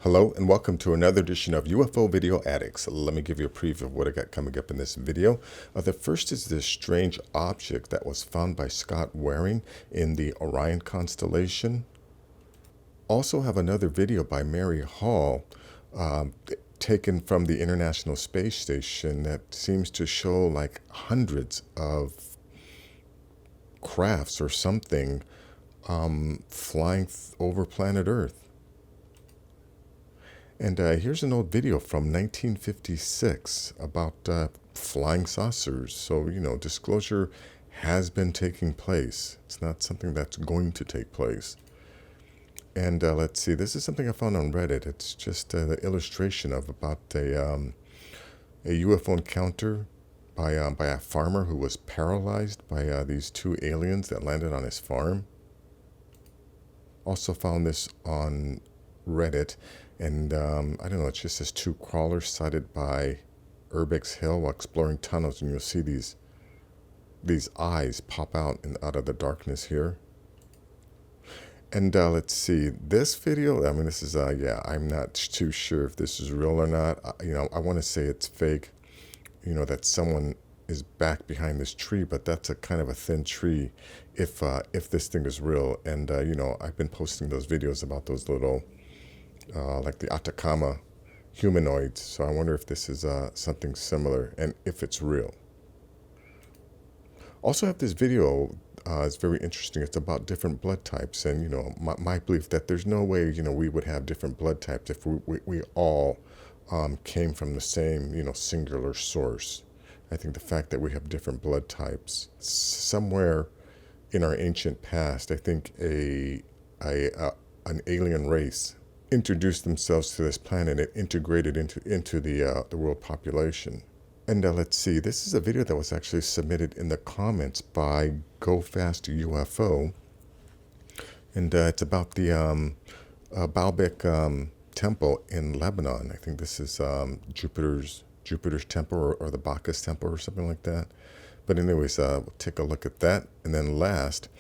Hello and welcome to another edition of UFO Video Addicts. Let me give you a preview of what I got coming up in this video. The first is this strange object that was found by Scott Waring in the Orion constellation. Also have another video by Mary Hall taken from the International Space Station that seems to show like hundreds of crafts or something flying over planet Earth. And here's an old video from 1956 about flying saucers. So, disclosure has been taking place. It's not something that's going to take place. And let's see, this is something I found on Reddit. It's just the illustration of about a UFO encounter by a farmer who was paralyzed by these two aliens that landed on his farm. Also found this on Reddit. And I don't know, it's just this two crawlers sighted by Urbex Hill while exploring tunnels, and you'll see these eyes pop out of the darkness here. And let's see, this video, I mean, this is, I'm not too sure if this is real or not. I want to say it's fake, that someone is back behind this tree, but that's a kind of a thin tree if this thing is real. And, I've been posting those videos about those little like the Atacama humanoids. So I wonder if this is something similar and if it's real. Also have this video, it's very interesting. It's about different blood types. And, my belief that there's no way, we would have different blood types if we all came from the same, singular source. I think the fact that we have different blood types, somewhere in our ancient past, I think an alien race introduced themselves to this planet and integrated into the world population. And let's see, this is a video that was actually submitted in the comments by Go Fast UFO, and it's about the Baalbek temple in Lebanon. I think this is Jupiter's temple or the Bacchus temple or something like that. But anyways, we'll take a look at that. And then last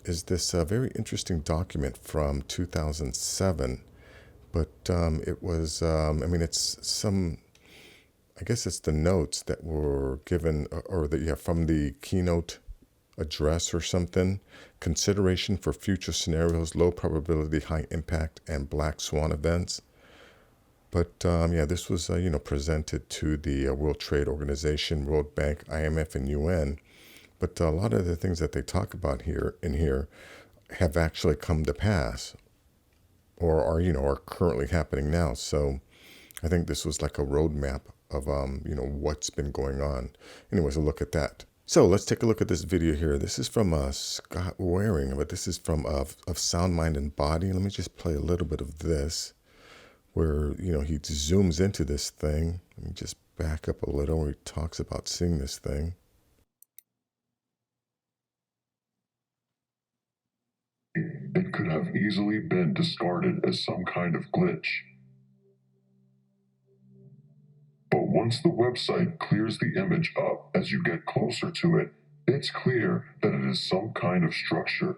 is this very interesting document from 2007. But it was, I guess it's the notes that were given, from the keynote address or something. Consideration for future scenarios, low probability, high impact, and black swan events. But this was, presented to the World Trade Organization, World Bank, IMF, and UN. But a lot of the things that they talk about here have actually come to pass, or are currently happening now. So I think this was like a roadmap of what's been going on. Anyways, a look at that. So let's take a look at this video here. This is from Scott Waring, but this is from of Sound, Mind, and Body. Let me just play a little bit of this, where he zooms into this thing. Let me just back up a little, where he talks about seeing this thing. It could have easily been discarded as some kind of glitch. But once the website clears the image up as you get closer to it, it's clear that it is some kind of structure.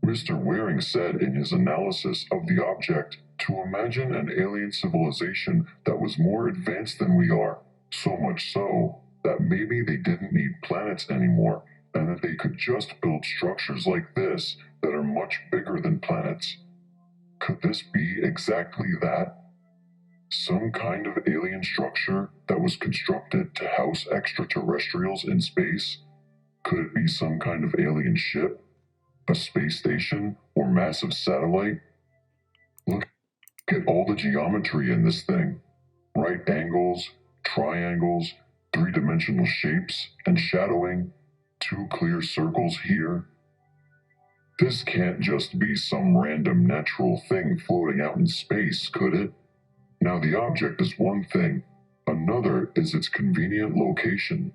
Mr. Waring said in his analysis of the object to imagine an alien civilization that was more advanced than we are, so much so that maybe they didn't need planets anymore, and that they could just build structures like this that are much bigger than planets. Could this be exactly that? Some kind of alien structure that was constructed to house extraterrestrials in space? Could it be some kind of alien ship, a space station, or massive satellite? Look at all the geometry in this thing. Right angles, triangles, three-dimensional shapes and shadowing, two clear circles here. This can't just be some random natural thing floating out in space, could it? Now the object is one thing, another is its convenient location.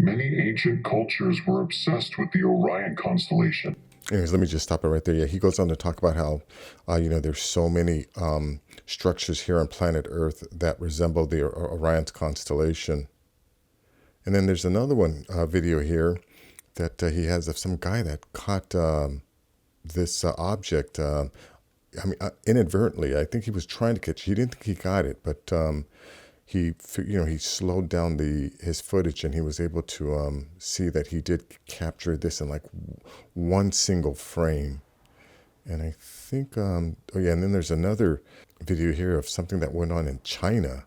Many ancient cultures were obsessed with the Orion constellation. Anyways, let me just stop it right there. Yeah, he goes on to talk about how, there's so many structures here on planet Earth that resemble the Orion's constellation. And then there's another video here that he has of some guy that caught this object. Inadvertently. I think he was trying to catch. He didn't think he got it, but he slowed down his footage, and he was able to see that he did capture this in like one single frame. And I think, oh yeah, and then there's another video here of something that went on in China,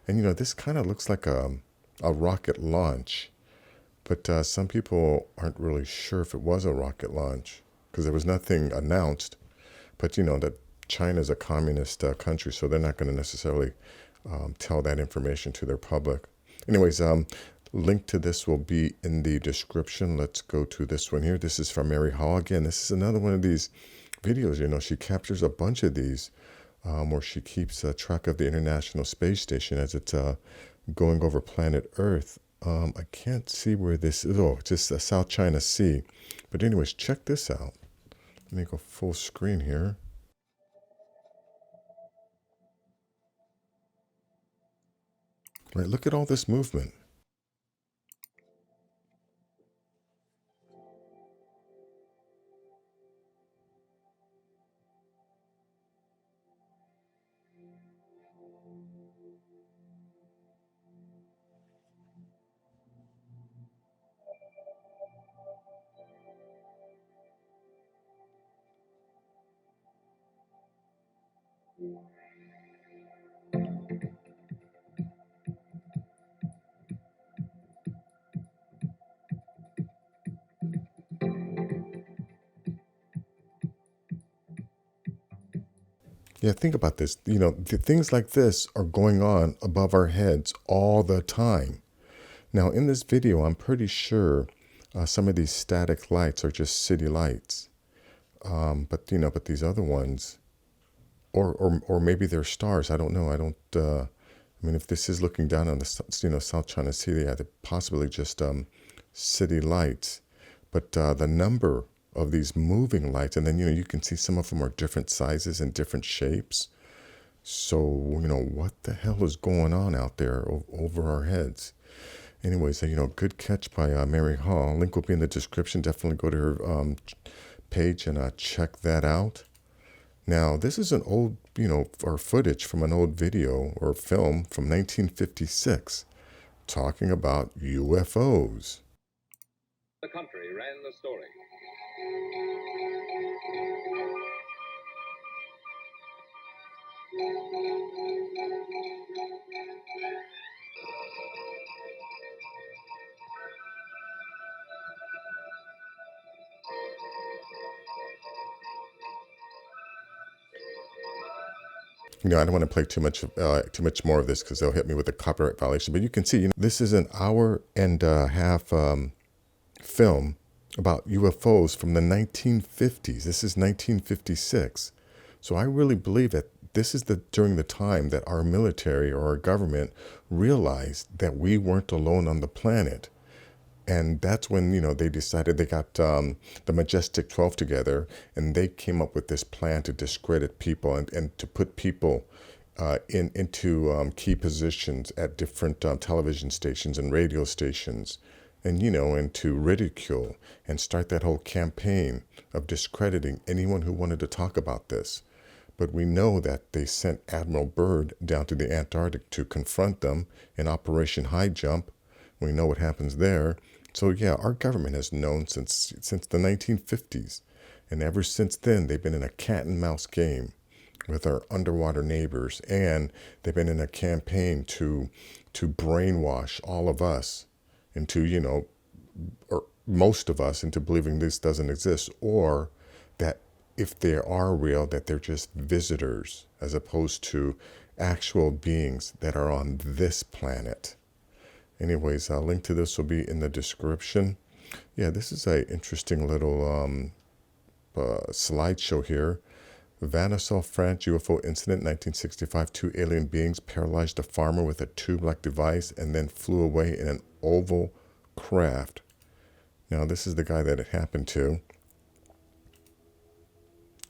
and this kind of looks like a rocket launch, but some people aren't really sure if it was a rocket launch because there was nothing announced. But that China's a communist country, so they're not going to necessarily tell that information to their public. Anyways, link to this will be in the description. Let's go to this one here. This is from Mary Hall. Again, this is another one of these videos. She captures a bunch of these where she keeps track of the International Space Station as it's going over planet Earth. I can't see where this is. Oh, just the South China Sea. But anyways, check this out. Let me go full screen here. Right, look at all this movement. Yeah, think about this. Things like this are going on above our heads all the time. Now, in this video, I'm pretty sure some of these static lights are just city lights. But these other ones, or maybe they're stars. I don't know. If this is looking down on the South China Sea, they're possibly just city lights. But the number of these moving lights, and then you can see some of them are different sizes and different shapes. So what the hell is going on out there over our heads? Anyways, good catch by Mary Hall. Link will be in the description. Definitely go to her page and check that out. Now, this is an old, or footage from an old video or film from 1956 talking about UFOs. The country ran the story. I don't want to play too much more of this because they'll hit me with a copyright violation. But you can see, this is an hour and a half film about UFOs from the 1950s. This is 1956. So I really believe that this is during the time that our military or our government realized that we weren't alone on the planet. And that's when, they decided they got the Majestic 12 together, and they came up with this plan to discredit people and to put people into key positions at different television stations and radio stations, and to ridicule and start that whole campaign of discrediting anyone who wanted to talk about this. But we know that they sent Admiral Byrd down to the Antarctic to confront them in Operation High Jump. We know what happens there. So yeah, our government has known since the 1950s. And ever since then, they've been in a cat and mouse game with our underwater neighbors. And they've been in a campaign to brainwash all of us into, or most of us into believing this doesn't exist, or that if they are real, that they're just visitors as opposed to actual beings that are on this planet. Anyways, a link to this will be in the description. Yeah, this is a interesting little slideshow here. Vanessel, France, UFO incident, 1965. 2 alien beings paralyzed a farmer with a tube-like device and then flew away in an oval craft. Now, this is the guy that it happened to.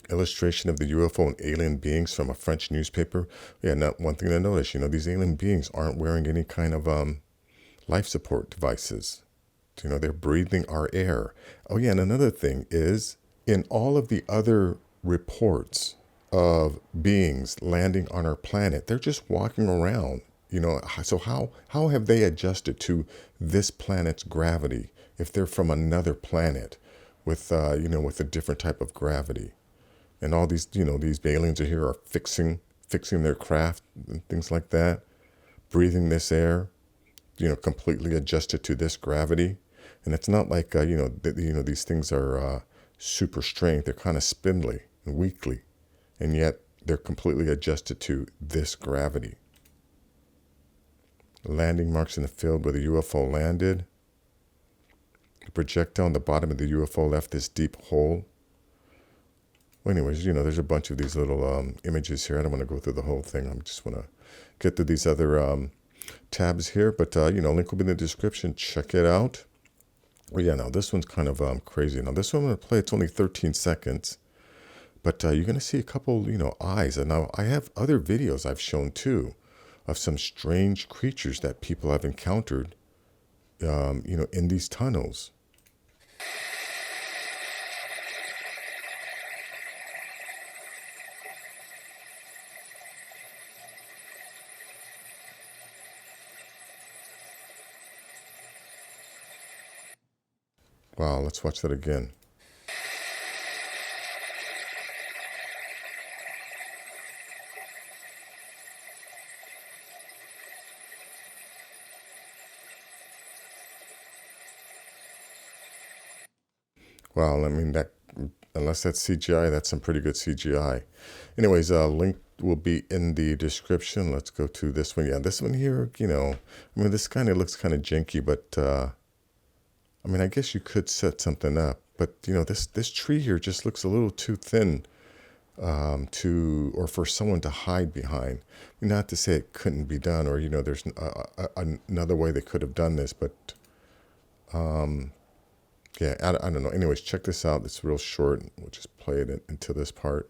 Illustration of the UFO and alien beings from a French newspaper. Yeah, one thing to notice, these alien beings aren't wearing any kind of life support devices. They're breathing our air. Oh yeah, and another thing is in all of the other reports of beings landing on our planet, they're just walking around. So how have they adjusted to this planet's gravity if they're from another planet with with a different type of gravity? And all these these aliens are here are fixing their craft and things like that, breathing this air, completely adjusted to this gravity. And it's not like these things are super strength. They're kind of spindly and weakly, and yet they're completely adjusted to this gravity. Landing marks in the field where the UFO landed. The projectile on the bottom of the UFO left this deep hole. Well, anyways, there's a bunch of these little images here. I don't want to go through the whole thing. I just want to get through these other tabs here. But, link will be in the description. Check it out. Well, yeah, now this one's kind of crazy. Now, this one I'm going to play. It's only 13 seconds. But you're going to see a couple, eyes. And now I have other videos I've shown, too, of some strange creatures that people have encountered, in these tunnels. Wow, let's watch that again. Wow, I mean, that, unless that's CGI, that's some pretty good CGI. Anyways, link will be in the description. Let's go to this one. Yeah, this one here, I mean, this kind of looks kind of janky, but I mean, I guess you could set something up. But, this tree here just looks a little too thin or for someone to hide behind. Not to say it couldn't be done, or, there's another way they could have done this, but yeah, I don't know. Anyways, check this out. It's real short. We'll just play it into this part.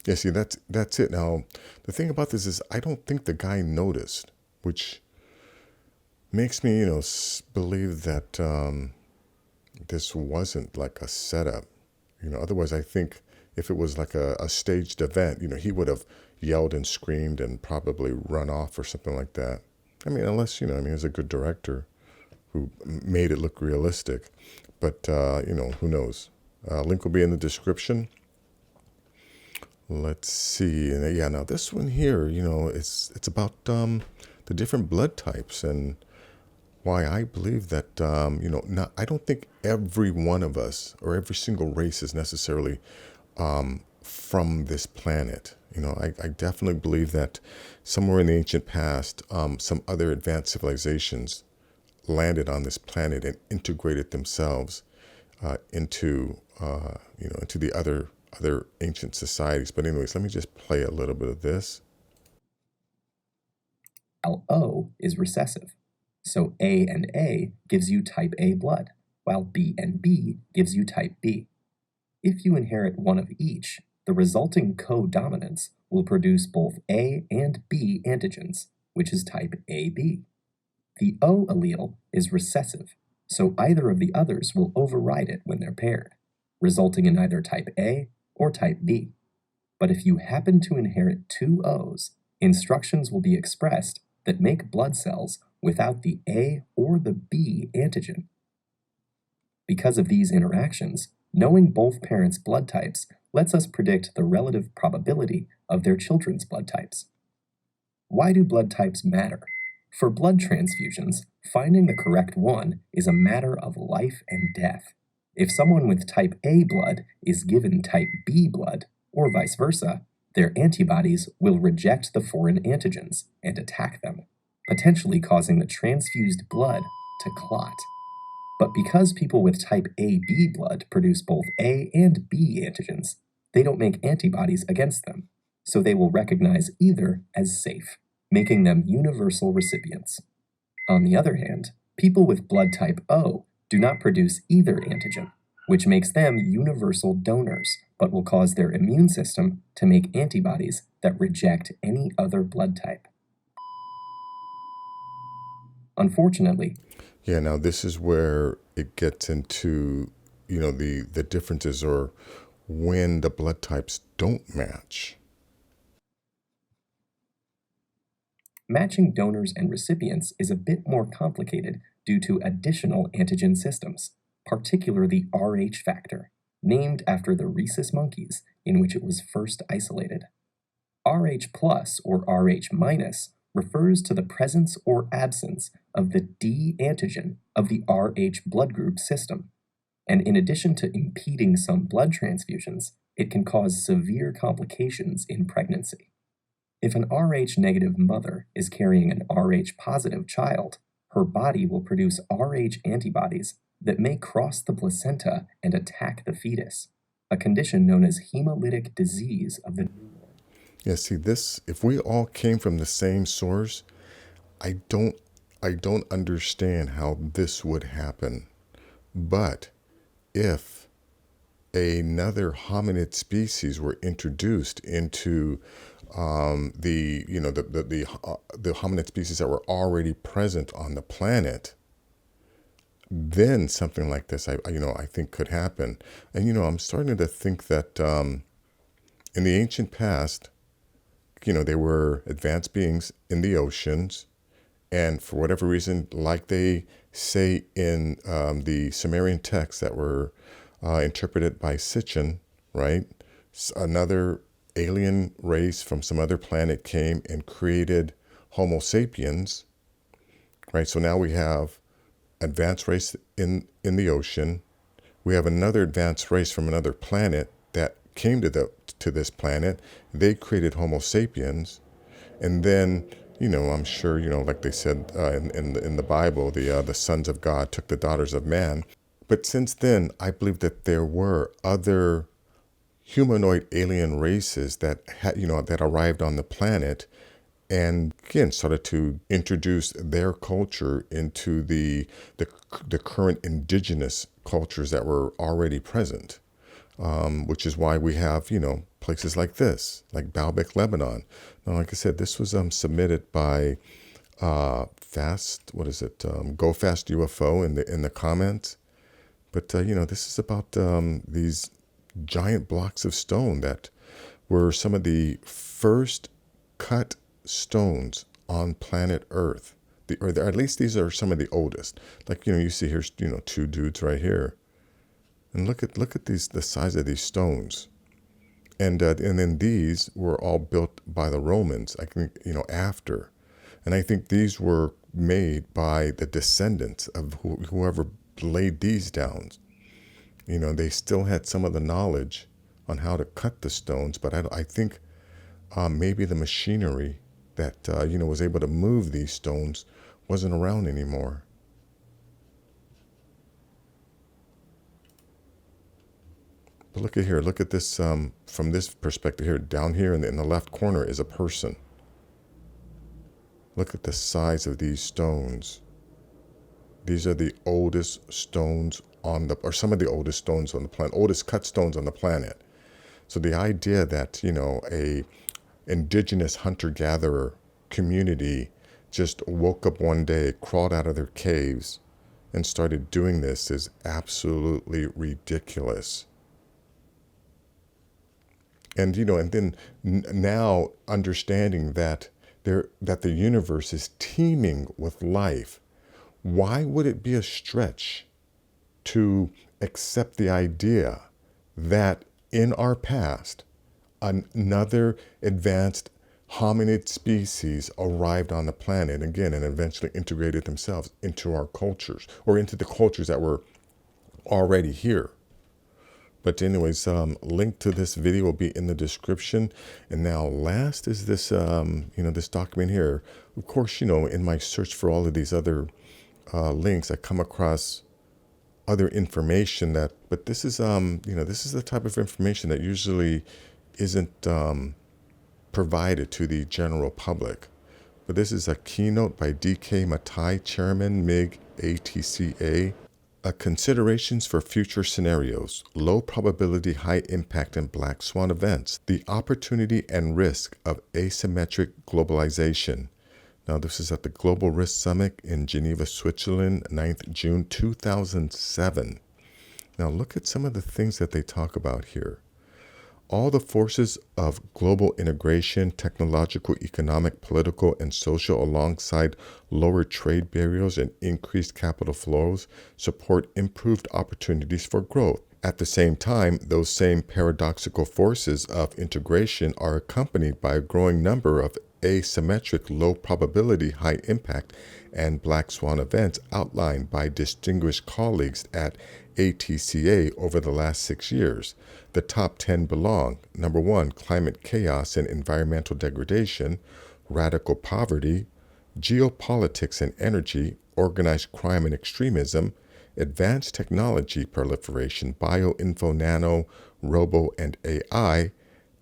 Yeah, see, that's it. Now, the thing about this is I don't think the guy noticed, which makes me, believe that this wasn't like a setup. Otherwise, I think if it was like a staged event, he would have yelled and screamed and probably run off or something like that. I mean, unless, he's a good director who made it look realistic. But, who knows? Link will be in the description. Let's see. And yeah, now this one here, it's about the different blood types and why I believe that, I don't think every one of us or every single race is necessarily from this planet. I definitely believe that somewhere in the ancient past, some other advanced civilizations landed on this planet and integrated themselves into the other ancient societies. But anyways, let me just play a little bit of this. O is recessive. So A and A gives you type A blood, while B and B gives you type B. If you inherit one of each, the resulting codominance will produce both A and B antigens, which is type AB. The O allele is recessive, so either of the others will override it when they're paired, resulting in either type A or type B. But if you happen to inherit two O's, instructions will be expressed that make blood cells without the A or the B antigen. Because of these interactions, knowing both parents' blood types lets us predict the relative probability of their children's blood types. Why do blood types matter? For blood transfusions, finding the correct one is a matter of life and death. If someone with type A blood is given type B blood, or vice versa, their antibodies will reject the foreign antigens and attack them, potentially causing the transfused blood to clot. But because people with type AB blood produce both A and B antigens, they don't make antibodies against them, so they will recognize either as safe, making them universal recipients. On the other hand, people with blood type O do not produce either antigen, which makes them universal donors, but will cause their immune system to make antibodies that reject any other blood type. Unfortunately, Yeah, now this is where it gets into, the differences or when the blood types don't match. matching donors and recipients is a bit more complicated due to additional antigen systems, particularly the Rh factor, named after the rhesus monkeys in which it was first isolated. Rh plus or Rh minus refers to the presence or absence of the D antigen of the Rh blood group system, and in addition to impeding some blood transfusions, it can cause severe complications in pregnancy. If an Rh negative mother is carrying an Rh positive child, her body will produce Rh antibodies that may cross the placenta and attack the fetus, a condition known as hemolytic disease of the newborn. Yeah, see this, if we all came from the same source, I don't understand how this would happen. But if another hominid species were introduced into the hominid species that were already present on the planet, then something like this, I think could happen. And I'm starting to think that in the ancient past, there were advanced beings in the oceans, and for whatever reason, like they say in the Sumerian texts that were interpreted by Sitchin, right? Another alien race from some other planet came and created Homo sapiens, right? So now we have advanced race in the ocean. We have another advanced race from another planet that came to this planet. They created Homo sapiens, and then I'm sure like they said in the Bible, the sons of God took the daughters of man. But since then, I believe that there were other humanoid alien races that that arrived on the planet, and again started to introduce their culture into the current indigenous cultures that were already present, which is why we have places like this, like Baalbek, Lebanon. Now, like I said, this was submitted by Go Fast UFO in the comments. But this is about these giant blocks of stone that were some of the first cut stones on planet Earth. Or at least these are some of the oldest. Like you see here, two dudes right here, and look at these, the size of these stones, and then these were all built by the Romans. I think after, and I think these were made by the descendants of whoever laid these down. They still had some of the knowledge on how to cut the stones, but I think maybe the machinery that was able to move these stones wasn't around anymore. But look at here. Look at this from this perspective here. Down here in the left corner is a person. Look at the size of these stones. These are the oldest stones or some of the oldest stones on the planet, oldest cut stones on the planet. So the idea that, a indigenous hunter-gatherer community just woke up one day, crawled out of their caves, and started doing this is absolutely ridiculous. And, and then now understanding that the universe is teeming with life, why would it be a stretch to accept the idea that in our past, another advanced hominid species arrived on the planet again and eventually integrated themselves into our cultures or into the cultures that were already here? But anyways, link to this video will be in the description. And now last is this, this document here. Of course, in my search for all of these other links, I come across other information but this is, this is the type of information that usually isn't provided to the general public. But this is a keynote by D.K. Matai, Chairman, MiG, ATCA. Considerations for future scenarios, low probability, high impact, and black swan events, the opportunity and risk of asymmetric globalization. Now, this is at the Global Risk Summit in Geneva, Switzerland, 9th June 2007. Now, look at some of the things that they talk about here. All the forces of global integration, technological, economic, political, and social, alongside lower trade barriers and increased capital flows, support improved opportunities for growth. At the same time, those same paradoxical forces of integration are accompanied by a growing number of asymmetric, low probability, high impact, and black swan events outlined by distinguished colleagues at ATCA over the last 6 years. The top 10 belong: number 1, climate chaos and environmental degradation, radical poverty, geopolitics and energy, organized crime and extremism, advanced technology proliferation, bioinfo, nano, robo, and AI,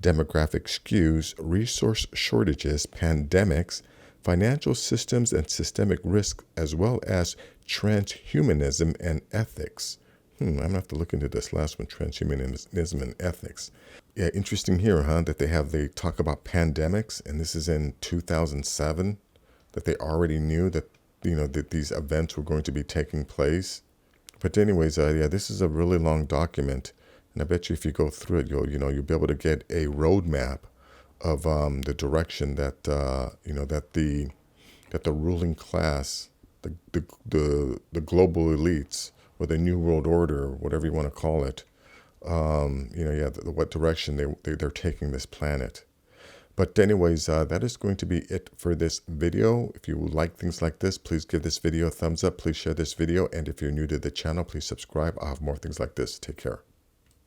demographic skews, resource shortages, pandemics, financial systems and systemic risk, as well as transhumanism and ethics. I'm going to have to look into this last one, transhumanism and ethics. Yeah, interesting here, that they talk about pandemics, and this is in 2007, that they already knew that, that these events were going to be taking place. But anyways, yeah, this is a really long document, and I bet you if you go through it, you'll be able to get a roadmap of the direction that that the ruling class, the global elites, or the New World Order, whatever you want to call it, what direction they're taking this planet. But anyways, that is going to be it for this video. If you like things like this, please give this video a thumbs up. Please share this video. And if you're new to the channel, please subscribe. I'll have more things like this. Take care.